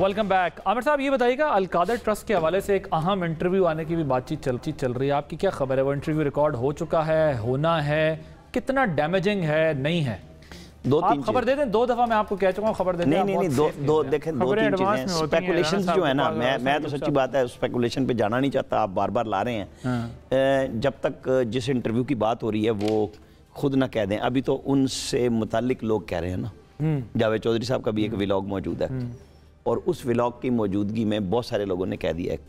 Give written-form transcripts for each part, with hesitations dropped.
Welcome back. Aamir साहब, ये बताइएगा, अलकादर ट्रस्ट के हवाले से एक अहम इंटरव्यू आने की भी बातचीत चल रही है, आपकी क्या खबर है? वो इंटरव्यू रिकॉर्ड हो चुका है, होना है, कितना डैमेजिंग है, नहीं है? आप खबर दे दें, 2 दफा मैं आपको कह चुका हूँ खबर दे दें। नहीं, दो देखें, 2-3 चीजें स्पेकुलेशंस जो है ना, मैं तो सच्ची बात है स्पेकुलेशन पे जाना नहीं चाहता, आप बार बार ला रहे हैं। जब तक जिस इंटरव्यू की बात हो रही है वो खुद ना कह दें, अभी तो उनसे मुतालिक लोग कह रहे हैं ना। जावेद चौधरी साहब का भी एक व्लॉग मौजूद है और उस व्लॉग की मौजूदगी में बहुत सारे लोगों ने कह दिया है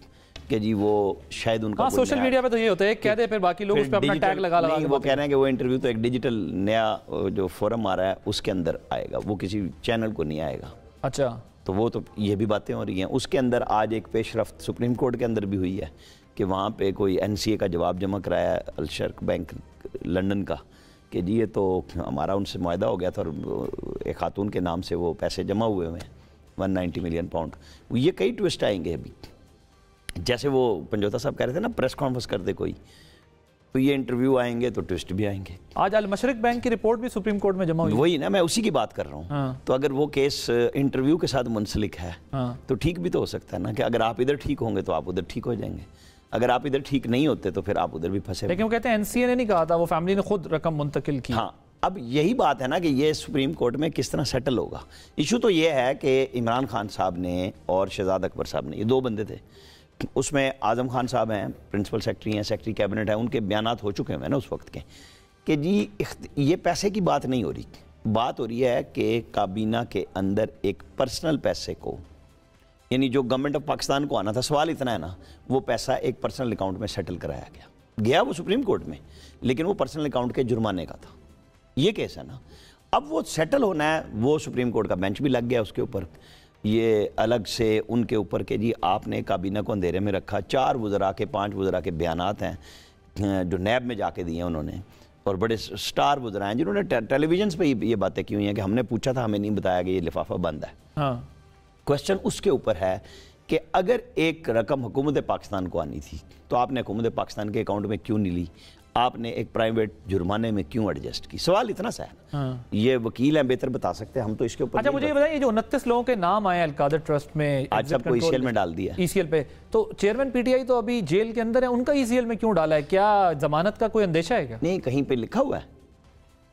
कि जी वो शायद उनका सोशल मीडिया पे तो ये होता है, कह दे फिर बाकी लोग उस पे अपना टैग लगा नहीं, वो कह रहे हैं कि वो इंटरव्यू तो एक डिजिटल नया जो फोरम आ रहा है उसके अंदर आएगा, वो किसी चैनल को नहीं आएगा। अच्छा, तो वो तो ये भी बातें हो रही हैं। उसके अंदर आज एक पेशरफ्त सुप्रीम कोर्ट के अंदर भी हुई है कि वहाँ पे कोई NCA का जवाब जमा कराया अल-शर्क बैंक लंदन का कि जी ये तो हमारा उनसे मुआहदा हो गया था और एक खातून के नाम से वो पैसे जमा हुए हैं 190 मिलियन पाउंड। ये कई ट्विस्ट आएंगे अभी, जैसे वो पंजोता साहब कह रहे थे ना प्रेस कॉन्फ्रेंस कर दे कोई, तो ये इंटरव्यू आएंगे तो ट्विस्ट भी आएंगे। आज अल मशरिक बैंक की रिपोर्ट भी सुप्रीम कोर्ट में जमा हुई, वही ना, मैं उसी की बात कर रहा हूँ। हाँ। तो अगर वो केस इंटरव्यू के साथ मुंसलिक है, हाँ, तो ठीक भी तो हो सकता है ना कि अगर आप इधर ठीक होंगे तो आप उधर ठीक हो जाएंगे, अगर आप इधर ठीक नहीं होते तो फिर आप उधर भी फंसे। लेकिन वो कहते हैं NCA ने नहीं कहा था, वो फैमिली ने खुद रकम मुंतकिल की। हाँ, अब यही बात है ना कि ये सुप्रीम कोर्ट में किस तरह सेटल होगा। इशू तो ये है कि इमरान खान साहब ने और शहजाद अकबर साहब ने, ये 2 बंदे थे, उसमें आजम खान साहब हैं, प्रिंसिपल सेक्रेटरी हैं, सेक्रेटरी कैबिनेट है, उनके बयानात हो चुके हैं ना उस वक्त के कि जी ये पैसे की बात नहीं हो रही, बात हो रही है कि काबीना के अंदर एक पर्सनल पैसे को, यानी जो गवर्नमेंट ऑफ पाकिस्तान को आना था, सवाल इतना है ना, वो पैसा एक पर्सनल अकाउंट में सेटल कराया गया वो सुप्रीम कोर्ट में, लेकिन वो पर्सनल अकाउंट के जुर्माने का था। ये केस है ना, अब वो सेटल होना है, वो सुप्रीम कोर्ट का बेंच भी लग गया उसके ऊपर, ये अलग से उनके ऊपर के जी आपने काबीना को अंधेरे में रखा। 4 वज़रा के 5 वज़रा के बयानात हैं जो नैब में जाके दिए उन्होंने, और बड़े स्टार वज़रा हैं जिन्होंने टेलीविजन पे ये बातें की हुई हैं कि हमने पूछा था, हमें नहीं बताया कि ये लिफाफा बंद है। हाँ। क्वेश्चन उसके ऊपर है कि अगर एक रकम हुकूमत पाकिस्तान को आनी थी तो आपने हुकूमत पाकिस्तान के अकाउंट में क्यों नहीं ली, आपने एक प्राइवेट जुर्माने में क्यों एडजस्ट की? सवाल इतना सा है। हाँ। ये वकील हैं, बेहतर बता सकते हैं, हम तो इसके ऊपर। अच्छा, मुझे ये बताइए, जो 29 लोगों के नाम आए अलकादर ट्रस्ट में, आज सबको ECL में डाल दिया, ECL पे, तो चेयरमैन PTI तो अभी जेल के अंदर है, उनका ECL में क्यों डाला है? क्या जमानत का कोई अंदेशा है क्या? नहीं, कहीं पे लिखा हुआ है,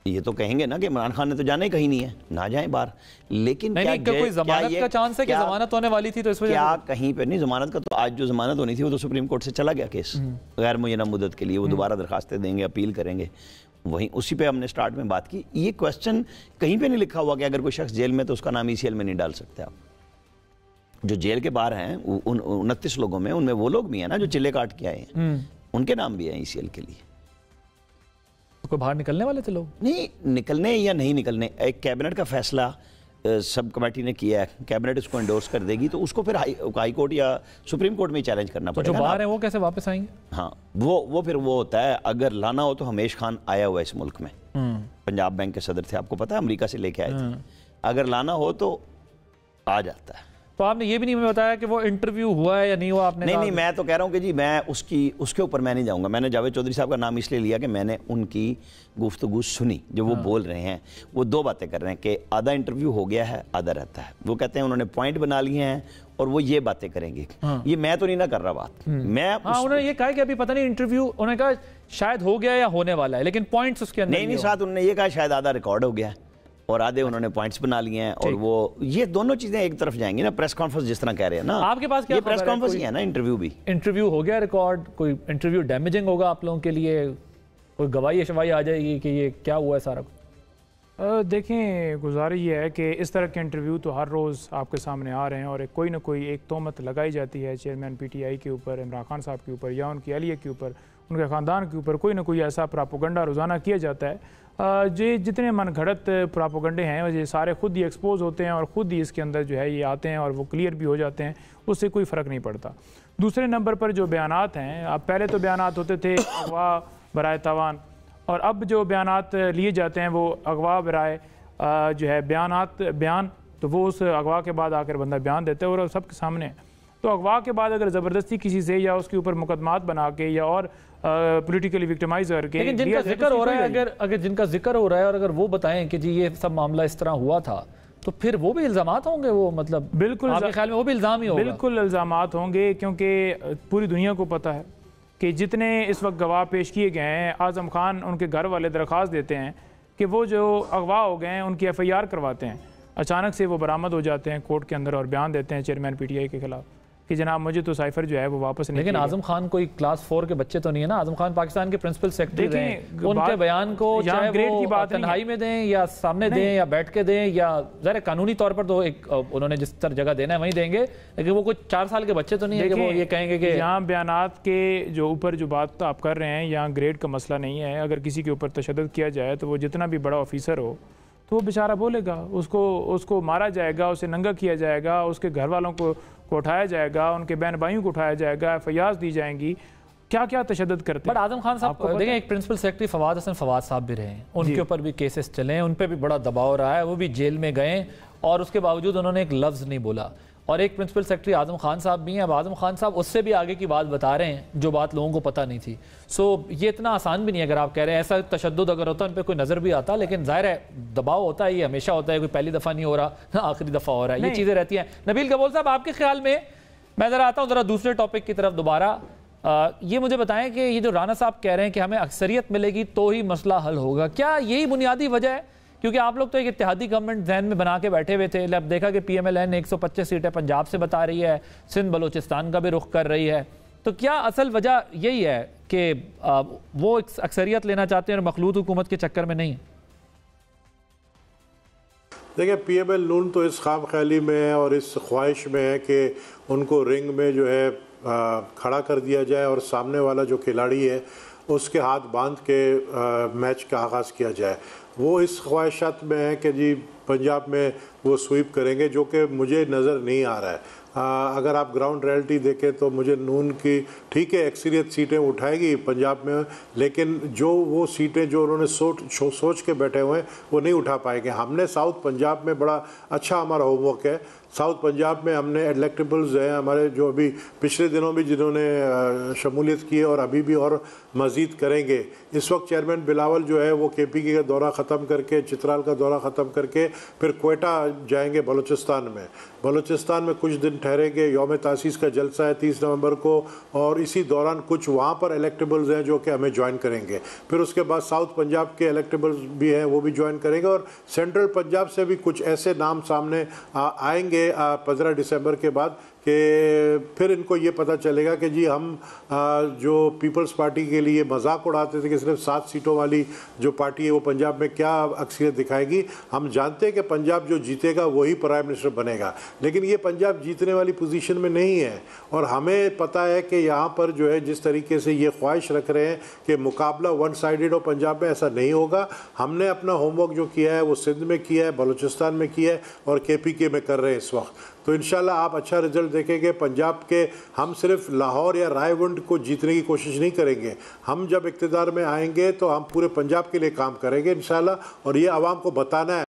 ये तो कहेंगे ना कि इमरान खान ने तो जाना ही कहीं नहीं है, ना जाए बाहर, लेकिन क्या कोई जमानत का चांस है कि जमानत होने वाली थी तो इस वजह क्या कहीं पे नहीं जमानत का? तो आज जो जमानत होनी थी वो तो सुप्रीम कोर्ट से चला गया केस गैर मुय्यना मुद्दत के लिए, वो दोबारा दरखास्तें देंगे, अपील करेंगे, वहीं उसी पे हमने स्टार्ट में बात की। ये क्वेश्चन कहीं पे नहीं लिखा हुआ कि अगर कोई शख्स जेल में तो उसका नाम ECL में नहीं डाल सकते आप। जो जेल के बाहर हैं उन 29 लोगों में, उनमें वो लोग भी हैं ना जो चिल्ले काट के आए हैं, उनके नाम भी हैं ECL के लिए। कोई बाहर निकलने वाले थे लोग? नहीं, निकलने या नहीं निकलने, एक कैबिनेट का फैसला सब कमेटी ने किया है, कैबिनेट उसको एंडोर्स कर देगी तो उसको फिर हाई कोर्ट या सुप्रीम कोर्ट में चैलेंज करना पड़ेगा। जो बाहर है वो कैसे वापस आएंगे? हाँ, वो फिर वो होता है, अगर लाना हो तो हमेश खान आया हुआ है इस मुल्क में, पंजाब बैंक के सदर थे, आपको पता है, अमेरिका से लेके आए थे, अगर लाना हो तो आ जाता है। तो आपने ये भी नहीं बताया कि वो इंटरव्यू हुआ है या नहीं हुआ? आपने नहीं, मैं तो कह रहा हूँ कि जी मैं उसके ऊपर मैं नहीं जाऊँगा। मैंने जावेद चौधरी साहब का नाम इसलिए लिया कि मैंने उनकी गुफ्तगू सुनी, जो वो बोल रहे हैं, वो 2 बातें कर रहे हैं कि आधा इंटरव्यू हो गया है, आधा रहता है। वो कहते हैं उन्होंने पॉइंट बना लिए हैं और वो ये बातें करेंगे। ये मैं तो नहीं ना कर रहा बात, मैं उन्होंने ये कहा कि अभी पता नहीं इंटरव्यू, उन्होंने कहा शायद हो गया या होने वाला है, लेकिन पॉइंट्स उसके अंदर नहीं, साथ उन्होंने ये कहा शायद आधा रिकॉर्ड हो गया और आधे उन्होंने पॉइंट्स बना लिए हैं, और वो ये दोनों चीजें एक तरफ जाएंगी ना। प्रेस कॉन्फ्रेंस जिस तरह कह रहे हैं ना, आपके पास क्या ये प्रेस कॉन्फ्रेंस ही है ना, इंटरव्यू भी। इंटरव्यू हो गया रिकॉर्ड, कोई इंटरव्यू डैमेजिंग होगा आप लोगों के लिए, कोई गवाही शवाही आ जाएगी कि ये क्या हुआ है सारा कुछ? देखें, गुजारिश ये है कि इस तरह के इंटरव्यू तो हर रोज़ आपके सामने आ रहे हैं और कोई ना कोई एक तोहमत लगाई जाती है चेयरमैन PTI के ऊपर, इमरान खान साहब के ऊपर या उनकी अहलिया के ऊपर, उनके ख़ानदान के ऊपर कोई ना कोई ऐसा प्रोपेगेंडा रोज़ाना किया जाता है। ये जितने मनगढ़ंत प्रोपेगेंडे हैं ये सारे खुद ही एक्सपोज होते हैं और ख़ुद ही इसके अंदर जो है ये आते हैं और वो क्लियर भी हो जाते हैं, उससे कोई फ़र्क नहीं पड़ता। दूसरे नंबर पर जो बयानात हैं, अब पहले तो बयानात होते थे अगवा बराए तावान, और अब जो बयानात लिए जाते हैं वो अगवा बराए जो है बयान, तो वो उस अगवा के बाद आकर बंदा बयान देता है और सबके सामने है। तो अगवा के बाद अगर ज़बरदस्ती किसी से या उसके ऊपर मुकदमात बना के या और पॉलिटिकली विक्टिमाइज करके, लेकिन जिनका जिक्र हो रहा है, अगर जिनका जिक्र हो रहा है और अगर वो बताएं कि जी ये सब मामला इस तरह हुआ था, तो फिर वो भी इल्ज़ामात होंगे, वो मतलब बिल्कुल आपके ख्याल में वो भी इल्ज़ाम ही होगा? बिल्कुल इल्ज़ामात होंगे, क्योंकि पूरी दुनिया को पता है कि जितने इस वक्त गवाह पेश किए गए हैं, आज़म खान उनके घर वाले दरख्वास्त देते हैं कि वो जो अगवा हो गए हैं उनकी FIR करवाते हैं, अचानक से वो बरामद हो जाते हैं कोर्ट के अंदर और बयान देते हैं चेयरमैन PTI के खिलाफ कि जनाब मुझे तो साइफर जो है वो वापस नहीं। लेकिन आजम खान कोई क्लास 4 के बच्चे तो नहीं है ना, आजम खान पाकिस्तान के प्रिंसिपल सेक्रेटरी हैं, उनके बयान को चाहे ग्रेड की वो बात तन्हाई में दें या सामने दें या बैठ के दें या ज़रा कानूनी तौर पर तो एक उन्होंने जिस तरह जगह देना है वहीं देंगे, लेकिन वो कुछ 4 साल के बच्चे तो नहीं है कि वो ये कहेंगे कि यहाँ बयानात के जो ऊपर जो बात आप कर रहे हैं यहाँ ग्रेड का मसला नहीं है। अगर किसी के ऊपर तशद्दुद किया जाए तो वो जितना भी बड़ा ऑफिसर हो तो वो बेचारा बोलेगा, उसको मारा जाएगा, उसे नंगा किया जाएगा, उसके घर वालों को उठाया जाएगा, उनके बहन भाइयों को उठाया जाएगा, FIR दी जाएंगी, क्या क्या तशद्दुद करते हैं। बट आजम खान साहब देखें, एक प्रिंसिपल सेक्रेटरी फवाद हसन फवाद साहब भी रहे, उनके ऊपर भी केसेस चले हैं, उन पर भी बड़ा दबाव रहा है, वो भी जेल में गए और उसके बावजूद उन्होंने एक लफ्ज़ नहीं बोला। और एक प्रिंसिपल सेक्रेटरी आजम खान साहब भी हैं। अब आजम खान साहब उससे भी आगे की बात बता रहे हैं जो बात लोगों को पता नहीं थी। सो ये इतना आसान भी नहीं है। अगर आप कह रहे हैं ऐसा तशद्दुद अगर होता उन पर कोई नज़र भी आता, लेकिन जाहिर है दबाव होता है, ये हमेशा होता है, कोई पहली दफ़ा नहीं हो रहा ना आखिरी दफ़ा हो रहा है, ये चीज़ें रहती हैं। नबील कबूल साहब, आपके ख्याल में, मैं ज़रा आता हूँ ज़रा दूसरे टॉपिक की तरफ दोबारा, ये मुझे बताएं कि ये जो राना साहब कह रहे हैं कि हमें अक्सरियत मिलेगी तो ही मसला हल होगा, क्या यही बुनियादी वजह है? क्योंकि आप लोग तो एक इत्तेहादी गवर्नमेंट जहन में बना के बैठे हुए थे, अब देखा कि PMLN 125 सीटें पंजाब से बता रही है, सिंध बलोचिस्तान का भी रुख कर रही है, तो क्या असल वजह यही है कि वो अक्सरियत लेना चाहते हैं और मखलूत हुकूमत के चक्कर में नहीं? देखिए, PML नून तो इस खाम ख्याली में है और इस ख्वाहिश में है कि उनको रिंग में जो है खड़ा कर दिया जाए और सामने वाला जो खिलाड़ी है उसके हाथ बांध के मैच का आगाज़ किया जाए। वो इस ख्वाहिशात में है कि जी पंजाब में वो स्वीप करेंगे, जो कि मुझे नज़र नहीं आ रहा है। अगर आप ग्राउंड रियलिटी देखें तो मुझे नून की ठीक है अक्सरियत सीटें उठाएगी पंजाब में, लेकिन जो वो सीटें जो उन्होंने सोच के बैठे हुए हैं वो नहीं उठा पाएंगे। हमने साउथ पंजाब में बड़ा अच्छा हमारा होमवर्क है। साउथ पंजाब में हमने इलेक्टेबल्स हैं हमारे, जो अभी पिछले दिनों भी जिन्होंने शमूलियत की है और अभी भी और मज़ीद करेंगे। इस वक्त चेयरमैन बिलावल जो है वो KPK का दौरा ख़त्म करके, चित्राल का दौरा ख़त्म करके फिर क्वेटा जाएंगे बलूचिस्तान में। बलूचिस्तान में कुछ दिन ठहरेंगे, यौम तासीस का जलसा है 30 नवंबर को, और इसी दौरान कुछ वहाँ पर इलेक्टेबल्स हैं जो कि हमें ज्वाइन करेंगे। फिर उसके बाद साउथ पंजाब के इलेक्टेबल्स भी हैं, वो भी ज्वाइन करेंगे, और सेंट्रल पंजाब से भी कुछ ऐसे नाम सामने आएंगे 15 दिसंबर के बाद कि फिर इनको ये पता चलेगा कि जी हम जो पीपल्स पार्टी के लिए मजाक उड़ाते थे कि सिर्फ 7 सीटों वाली जो पार्टी है वो पंजाब में क्या अक्सरियत दिखाएगी। हम जानते हैं कि पंजाब जो जीतेगा वही प्राइम मिनिस्टर बनेगा, लेकिन ये पंजाब जीतने वाली पोजीशन में नहीं है। और हमें पता है कि यहाँ पर जो है जिस तरीके से ये ख्वाहिश रख रहे हैं कि मुकाबला वन साइडेड हो पंजाब में, ऐसा नहीं होगा। हमने अपना होमवर्क जो किया है वो सिंध में किया है, बलूचिस्तान में किया है और KPK में कर रहे हैं इस वक्त। तो इंशाल्लाह आप अच्छा रिजल्ट देखेंगे पंजाब के। हम सिर्फ लाहौर या रायवंड को जीतने की कोशिश नहीं करेंगे, हम जब इक़्तिदार में आएंगे तो हम पूरे पंजाब के लिए काम करेंगे इंशाल्लाह, और ये आवाम को बताना है।